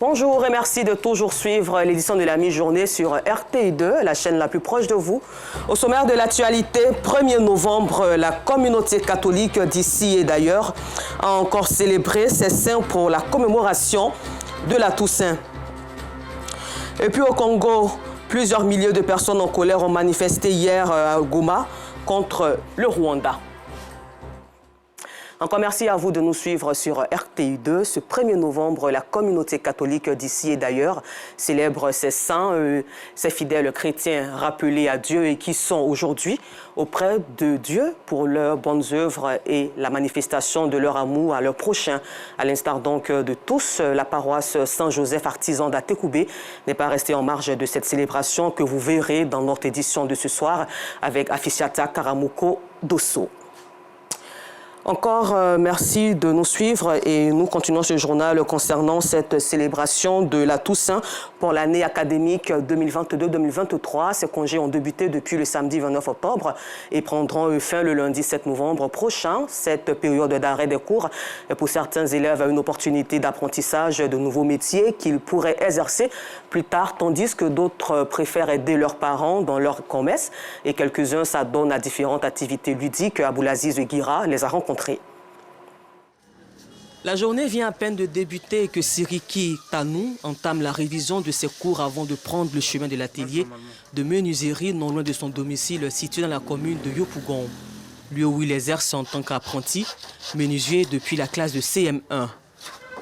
Bonjour et merci de toujours suivre l'édition de la mi-journée sur RTI2, la chaîne la plus proche de vous. Au sommaire de l'actualité, 1er novembre, la communauté catholique d'ici et d'ailleurs a encore célébré ses saints pour la commémoration de la Toussaint. Et puis au Congo, plusieurs milliers de personnes en colère ont manifesté hier à Goma contre le Rwanda. Encore merci à vous de nous suivre sur RTI2. Ce 1er novembre, la communauté catholique d'ici et d'ailleurs célèbre ses saints, ses fidèles chrétiens rappelés à Dieu et qui sont aujourd'hui auprès de Dieu pour leurs bonnes œuvres et la manifestation de leur amour à leur prochain. À l'instar donc de tous, la paroisse Saint-Joseph artisan d'Atekoubé n'est pas restée en marge de cette célébration que vous verrez dans notre édition de ce soir avec Afficiata Karamoko Dosso. Encore merci de nous suivre et nous continuons ce journal concernant cette célébration de la Toussaint pour l'année académique 2022-2023. Ces congés ont débuté depuis le samedi 29 octobre et prendront fin le lundi 7 novembre prochain. Cette période d'arrêt des cours est pour certains élèves une opportunité d'apprentissage de nouveaux métiers qu'ils pourraient exercer plus tard, tandis que d'autres préfèrent aider leurs parents dans leur commerce et quelques-uns s'adonnent à différentes activités ludiques. Aboulaziz Guira les a rencontrés. La journée vient à peine de débuter et que Siriki Tanou entame la révision de ses cours avant de prendre le chemin de l'atelier de menuiserie non loin de son domicile situé dans la commune de Yopougon, lieu où il exerce en tant qu'apprenti menuisier depuis la classe de CM1.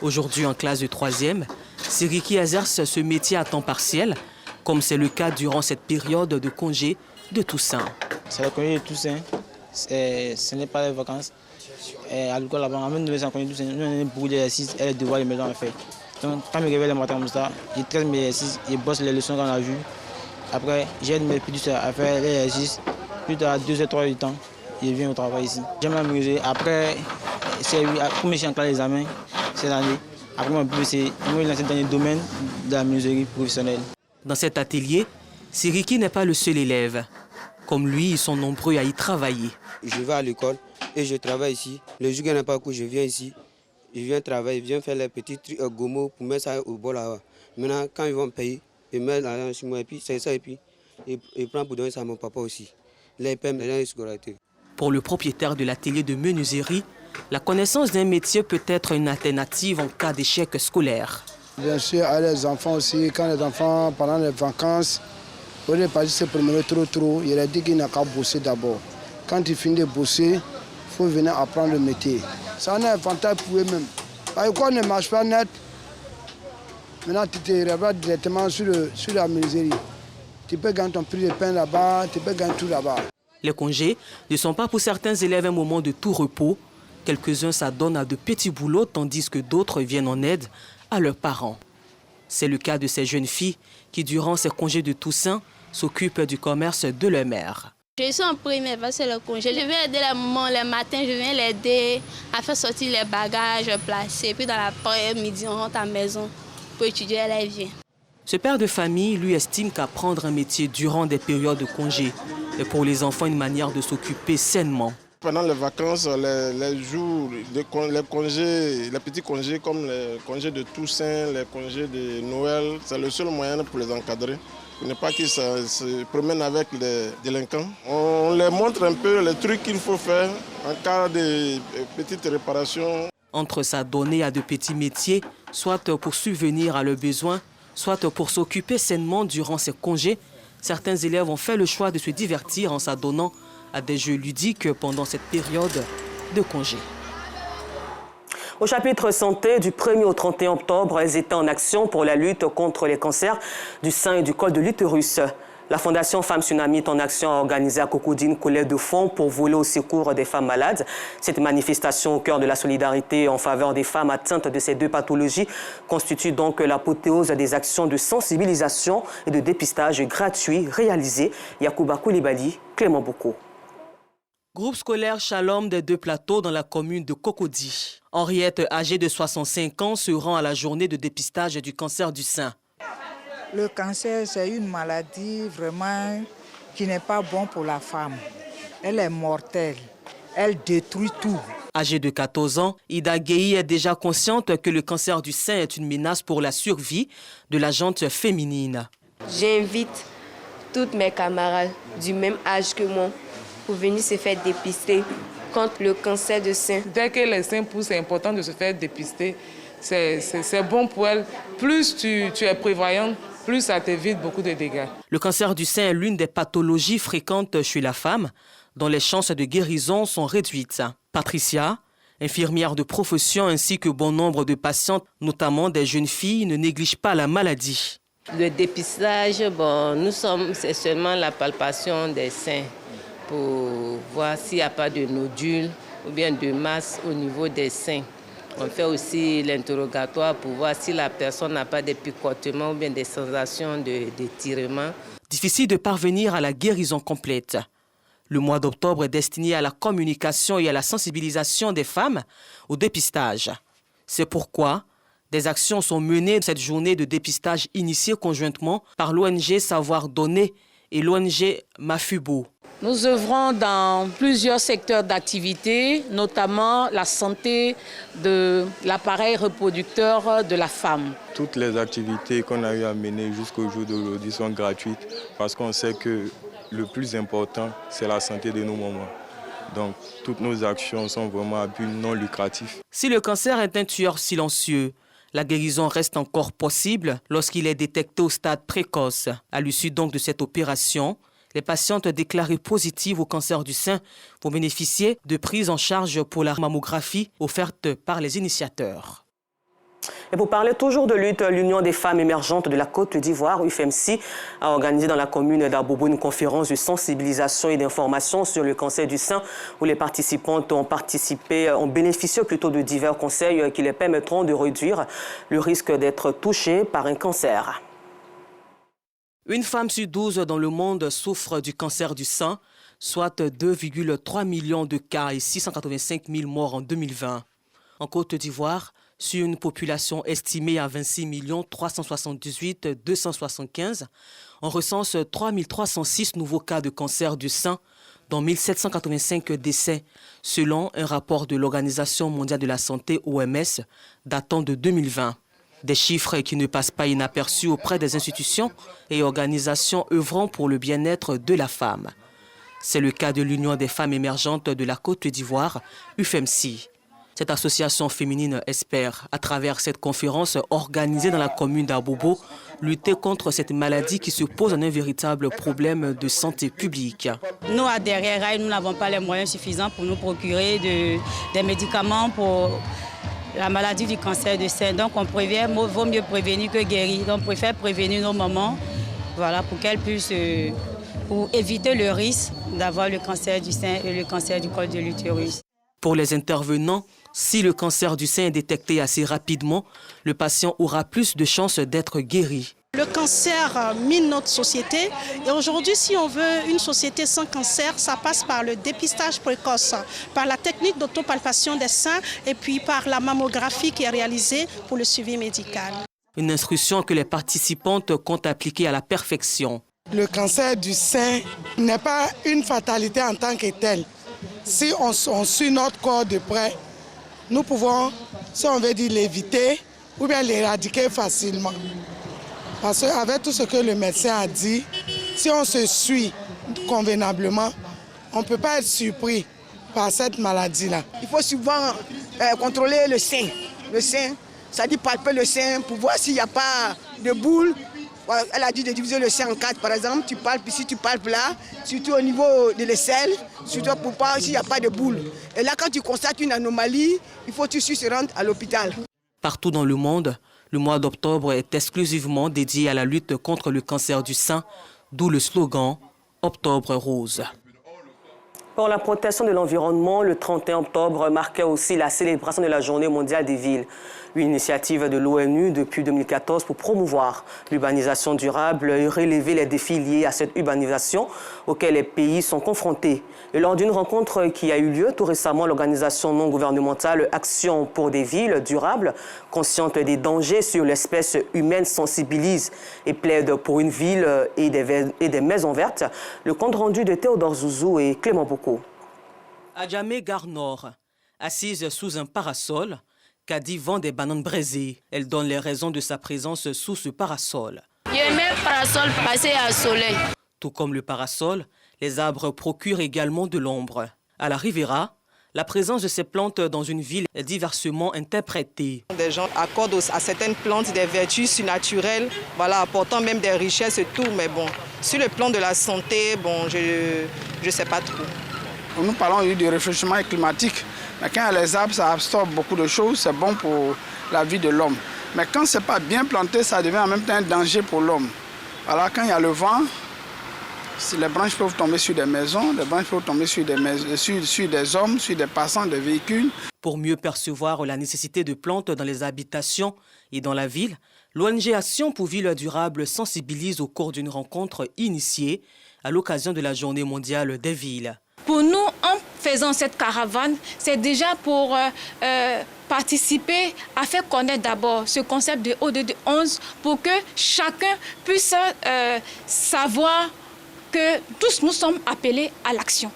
Aujourd'hui en classe de 3e, Siriki exerce ce métier à temps partiel, comme c'est le cas durant cette période de congé de Toussaint. C'est le congé de Toussaint, ce n'est pas les vacances. À l'école là-bas, en même temps, nous avons beaucoup d'exercices et de devoirs de maison à faire. Donc, quand je me réveille le matin comme ça, je traite mes exercices, je bosse les leçons qu'on a vues. Après, j'aide mes petits à faire les exercices. Plus tard, 2 ou 3 heures du temps, je viens au travail ici. J'aime m'amuser. Après, pour me chanter l'examen cette année, après, je vais lancer dans le domaine de la menuiserie professionnelle. Dans cet atelier, Siriki n'est pas le seul élève. Comme lui, ils sont nombreux à y travailler. Je vais à l'école et je travaille ici. Le jour qu'il n'y a pas de cours, je viens ici. Je viens travailler, je viens faire les petits trucs gomo pour mettre ça au bol là-bas. Maintenant, quand ils vont me payer, ils mettent l'argent sur moi et puis c'est ça et puis ils prennent pour donner ça à mon papa aussi. Là, ils paient les gens de scolarité. Pour le propriétaire de l'atelier de menuiserie, la connaissance d'un métier peut être une alternative en cas d'échec scolaire. Bien sûr, à les enfants aussi, quand les enfants, pendant les vacances, au lieu de pas se promener trop, il a dit qu'il n'a qu'à bosser d'abord. Quand il finit de bosser, il faut venir apprendre le métier. Ça en est un avantage pour eux-mêmes. Parce que quand on ne marche pas net, maintenant tu te réveilles directement sur la menuiserie. Tu peux gagner ton prix de pain là-bas, tu peux gagner tout là-bas. Les congés ne sont pas pour certains élèves un moment de tout repos. Quelques-uns s'adonnent à de petits boulots, tandis que d'autres viennent en aide à leurs parents. C'est le cas de ces jeunes filles qui, durant ces congés de Toussaint, s'occupent du commerce de leur mère. Je suis en première, c'est le congé. Je viens aider la maman le matin, je viens l'aider à faire sortir les bagages placés. Puis dans l'après-midi, on rentre à la maison pour étudier, elle vient. Ce père de famille, lui, estime qu'apprendre un métier durant des périodes de congé est pour les enfants une manière de s'occuper sainement. Pendant les vacances, les jours, les congés, les petits congés comme les congés de Toussaint, les congés de Noël, c'est le seul moyen pour les encadrer. Il n'est pas qu'ils se promènent avec les délinquants. On les montre un peu les trucs qu'il faut faire en cas de petites réparations. Entre s'adonner à de petits métiers, soit pour subvenir à leurs besoins, soit pour s'occuper sainement durant ces congés, certains élèves ont fait le choix de se divertir en s'adonnant à des jeux ludiques pendant cette période de congé. Au chapitre santé, du 1er au 31 octobre, elles étaient en action pour la lutte contre les cancers du sein et du col de l'utérus. La Fondation Femmes Tsunami en action a organisé à Cocody une collecte de fonds pour voler au secours des femmes malades. Cette manifestation au cœur de la solidarité en faveur des femmes atteintes de ces deux pathologies constitue donc l'apothéose des actions de sensibilisation et de dépistage gratuits réalisées. Yacouba Koulibaly, Clément Boko. Groupe scolaire Shalom des Deux Plateaux dans la commune de Cocody. Henriette, âgée de 65 ans, se rend à la journée de dépistage du cancer du sein. Le cancer, c'est une maladie vraiment qui n'est pas bonne pour la femme. Elle est mortelle. Elle détruit tout. Âgée de 14 ans, Ida Gueye est déjà consciente que le cancer du sein est une menace pour la survie de la gente féminine. J'invite toutes mes camarades du même âge que moi pour venir se faire dépister contre le cancer du sein. Dès que les seins poussent, c'est important de se faire dépister. C'est bon pour elles. Plus tu es prévoyante, plus ça t'évite beaucoup de dégâts. Le cancer du sein est l'une des pathologies fréquentes chez la femme, dont les chances de guérison sont réduites. Patricia, infirmière de profession ainsi que bon nombre de patientes, notamment des jeunes filles, ne négligent pas la maladie. Le dépistage, c'est seulement la palpation des seins pour voir s'il n'y a pas de nodules ou bien de masse au niveau des seins. On fait aussi l'interrogatoire pour voir si la personne n'a pas de picotements ou bien des sensations d'étirement. Difficile de parvenir à la guérison complète. Le mois d'octobre est destiné à la communication et à la sensibilisation des femmes au dépistage. C'est pourquoi des actions sont menées cette journée de dépistage initiée conjointement par l'ONG Savoir Donner et l'ONG Mafubo. Nous œuvrons dans plusieurs secteurs d'activité, notamment la santé de l'appareil reproducteur de la femme. Toutes les activités qu'on a eu à mener jusqu'au jour d'aujourd'hui sont gratuites parce qu'on sait que le plus important, c'est la santé de nos mamans. Donc, toutes nos actions sont vraiment à but non lucratif. Si le cancer est un tueur silencieux, la guérison reste encore possible lorsqu'il est détecté au stade précoce. À l'issue donc de cette opération, les patientes déclarées positives au cancer du sein vont bénéficier de prises en charge pour la mammographie offerte par les initiateurs. Et pour parler toujours de lutte, l'Union des femmes émergentes de la Côte d'Ivoire, UFMC, a organisé dans la commune d'Abobo une conférence de sensibilisation et d'information sur le cancer du sein où les participantes ont bénéficié plutôt de divers conseils qui les permettront de réduire le risque d'être touchées par un cancer. Une femme sur 12 dans le monde souffre du cancer du sein, soit 2,3 millions de cas et 685 000 morts en 2020. En Côte d'Ivoire, sur une population estimée à 26 378 275, on recense 3 306 nouveaux cas de cancer du sein, dont 1 785 décès, selon un rapport de l'Organisation mondiale de la santé OMS datant de 2020. Des chiffres qui ne passent pas inaperçus auprès des institutions et organisations œuvrant pour le bien-être de la femme. C'est le cas de l'Union des femmes émergentes de la Côte d'Ivoire, UFMC. Cette association féminine espère, à travers cette conférence organisée dans la commune d'Abobo, lutter contre cette maladie qui se pose en un véritable problème de santé publique. Nous, à Derrière, nous n'avons pas les moyens suffisants pour nous procurer des médicaments pour la maladie du cancer du sein. Donc on prévient, vaut mieux prévenir que guérir. Donc on préfère prévenir nos mamans, voilà, pour qu'elles puissent pour éviter le risque d'avoir le cancer du sein et le cancer du col de l'utérus. Pour les intervenants, si le cancer du sein est détecté assez rapidement, le patient aura plus de chances d'être guéri. Le cancer mine notre société et aujourd'hui, si on veut une société sans cancer, ça passe par le dépistage précoce, par la technique d'autopalpation des seins et puis par la mammographie qui est réalisée pour le suivi médical. Une instruction que les participantes comptent appliquer à la perfection. Le cancer du sein n'est pas une fatalité en tant que telle. Si on suit notre corps de près, nous pouvons, si on veut dire, l'éviter ou bien l'éradiquer facilement. Parce qu'avec tout ce que le médecin a dit, si on se suit convenablement, on ne peut pas être surpris par cette maladie-là. Il faut souvent contrôler le sein. Le sein, ça dit palper le sein pour voir s'il n'y a pas de boule. Elle a dit de diviser le sein en 4, par exemple. Tu palpes ici, tu palpes là, surtout au niveau de l'aisselle, surtout pour voir s'il n'y a pas de boule. Et là, quand tu constates une anomalie, il faut tout de suite se rendre à l'hôpital. Partout dans le monde, le mois d'octobre est exclusivement dédié à la lutte contre le cancer du sein, d'où le slogan « Octobre rose ». Pour la protection de l'environnement, le 31 octobre marquait aussi la célébration de la Journée mondiale des villes. Une initiative de l'ONU depuis 2014 pour promouvoir l'urbanisation durable et relever les défis liés à cette urbanisation auxquels les pays sont confrontés. Et lors d'une rencontre qui a eu lieu tout récemment, l'organisation non gouvernementale Action pour des villes durables, consciente des dangers sur l'espèce humaine, sensibilise et plaide pour une ville et des maisons vertes. Le compte rendu de Théodore Zouzou et Clément Boko. Adjamé Gare Nord, Assise sous un parasol, Kadi vend des bananes braisées. Elle donne les raisons de sa présence sous ce parasol. J'aime le parasol passer au soleil. Tout comme le parasol, les arbres procurent également de l'ombre. À la Riviera, la présence de ces plantes dans une ville est diversement interprétée. Des gens accordent à certaines plantes des vertus surnaturelles, voilà, apportant même des richesses et tout. Mais bon, sur le plan de la santé, bon, je ne sais pas trop. Nous parlons du réchauffement climatique. Mais quand il y a les arbres, ça absorbe beaucoup de choses, c'est bon pour la vie de l'homme. Mais quand ce n'est pas bien planté, ça devient en même temps un danger pour l'homme. Voilà, quand il y a le vent, les branches peuvent tomber sur des maisons, les branches peuvent tomber sur des hommes, sur des passants, des véhicules. Pour mieux percevoir la nécessité de plantes dans les habitations et dans la ville, l'ONG Action pour Ville Durable sensibilise au cours d'une rencontre initiée à l'occasion de la Journée mondiale des villes. Pour nous, en faisant cette caravane, c'est déjà pour participer à faire connaître d'abord ce concept de ODD 11 pour que chacun puisse savoir que tous nous sommes appelés à l'action.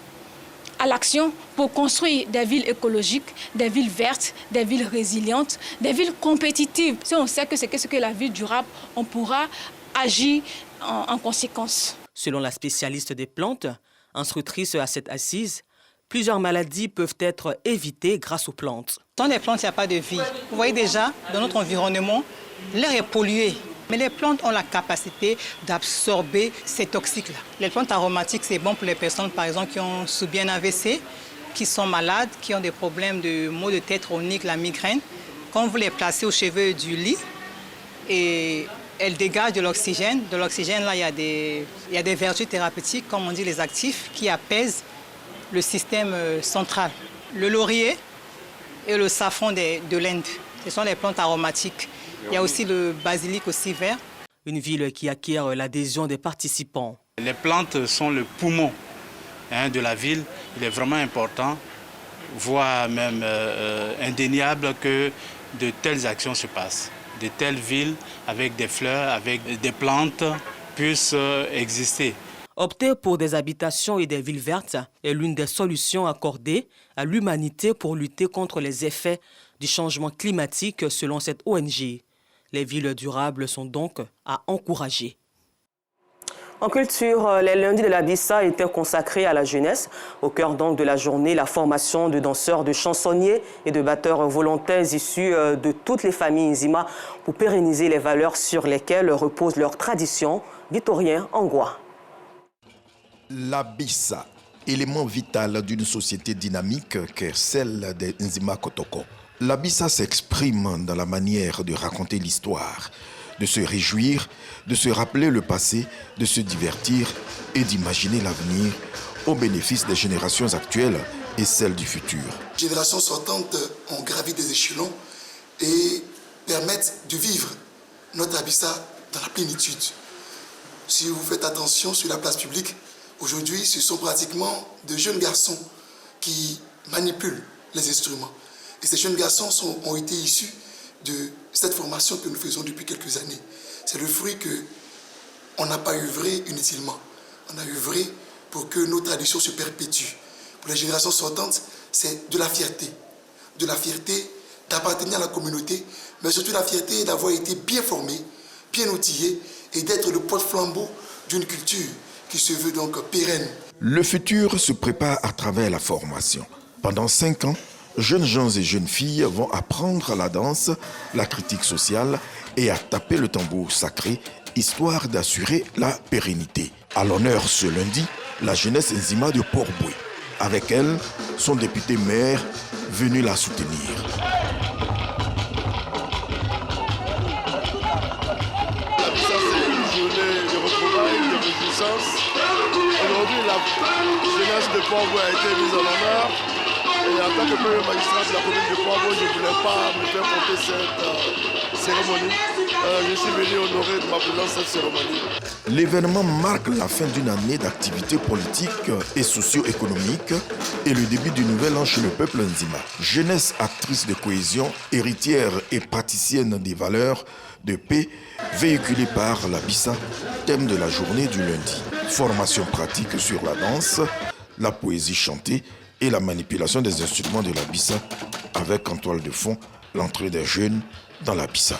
À l'action pour construire des villes écologiques, des villes vertes, des villes résilientes, des villes compétitives. Si on sait que c'est ce que la ville durable, on pourra agir en conséquence. Selon la spécialiste des plantes, instructrice à cette assise, plusieurs maladies peuvent être évitées grâce aux plantes. Sans les plantes, il n'y a pas de vie. Vous voyez déjà, dans notre environnement, l'air est pollué. Mais les plantes ont la capacité d'absorber ces toxiques-là. Les plantes aromatiques, c'est bon pour les personnes, par exemple, qui ont subi un AVC, qui sont malades, qui ont des problèmes de maux de tête chroniques, la migraine. Quand vous les placez au chevet du lit, et elles dégagent de l'oxygène. De l'oxygène, là, il y a des vertus thérapeutiques, comme on dit, les actifs, qui apaisent le système central. Le laurier et le safran de l'Inde, ce sont les plantes aromatiques. Il y a aussi le basilic aussi vert. Une ville qui acquiert l'adhésion des participants. Les plantes sont le poumon de la ville. Il est vraiment important, voire même indéniable, que de telles actions se passent. De telles villes avec des fleurs, avec des plantes puissent exister. Opter pour des habitations et des villes vertes est l'une des solutions accordées à l'humanité pour lutter contre les effets du changement climatique selon cette ONG. Les villes durables sont donc à encourager. En culture, les lundis de la Bissa étaient consacrés à la jeunesse. Au cœur donc de la journée, la formation de danseurs, de chansonniers et de batteurs volontaires issus de toutes les familles Nzima pour pérenniser les valeurs sur lesquelles repose leur tradition. Victorien Angwa. La Bissa, élément vital d'une société dynamique qu'est celle des Nzima Kotoko. La Bissa s'exprime dans la manière de raconter l'histoire, de se réjouir, de se rappeler le passé, de se divertir et d'imaginer l'avenir au bénéfice des générations actuelles et celles du futur. Les générations sortantes ont gravi des échelons et permettent de vivre notre Abissa dans la plénitude. Si vous faites attention sur la place publique, aujourd'hui, ce sont pratiquement de jeunes garçons qui manipulent les instruments. Et ces jeunes garçons ont été issus de cette formation que nous faisons depuis quelques années. C'est le fruit qu'on n'a pas œuvré inutilement. On a œuvré pour que nos traditions se perpétuent. Pour les générations sortantes, c'est de la fierté. De la fierté d'appartenir à la communauté, mais surtout la fierté d'avoir été bien formé, bien outillé et d'être le porte-flambeau d'une culture qui se veut donc pérenne. Le futur se prépare à travers la formation. Pendant 5 ans, jeunes gens et jeunes filles vont apprendre la danse, la critique sociale et à taper le tambour sacré, histoire d'assurer la pérennité. À l'honneur ce lundi, la jeunesse Nzima de Port-Boué. Avec elle, son député maire venu la soutenir. La Bissa, c'est une journée de retrouvailles, de réjouissance. Aujourd'hui, la jeunesse de Port-Boué a été mise en honneur. Et en tant que premier magistrat de la commune de Port-Boué, je ne voulais pas me faire porter cette cérémonie. Je suis venu honorer de ma présence cette cérémonie. L'événement marque la fin d'une année d'activités politiques et socio-économiques et le début du nouvel an chez le peuple Nzima. Jeunesse actrice de cohésion, héritière et praticienne des valeurs de paix véhiculée par la Bissa, thème de la journée du lundi. Formation pratique sur la danse, la poésie chantée et la manipulation des instruments de la Bissa avec en toile de fond l'entrée des jeunes dans la Bissa.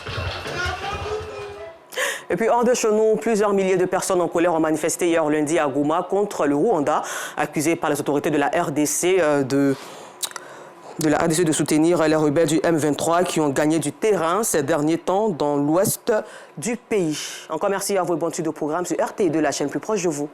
Et puis hors de chez nous, plusieurs milliers de personnes en colère ont manifesté hier lundi à Goma contre le Rwanda, accusé par les autorités de la RDC de soutenir les rebelles du M23 qui ont gagné du terrain ces derniers temps dans l'ouest du pays. Encore merci à vous et bon suite de programme sur RTI2, la chaîne plus proche de vous.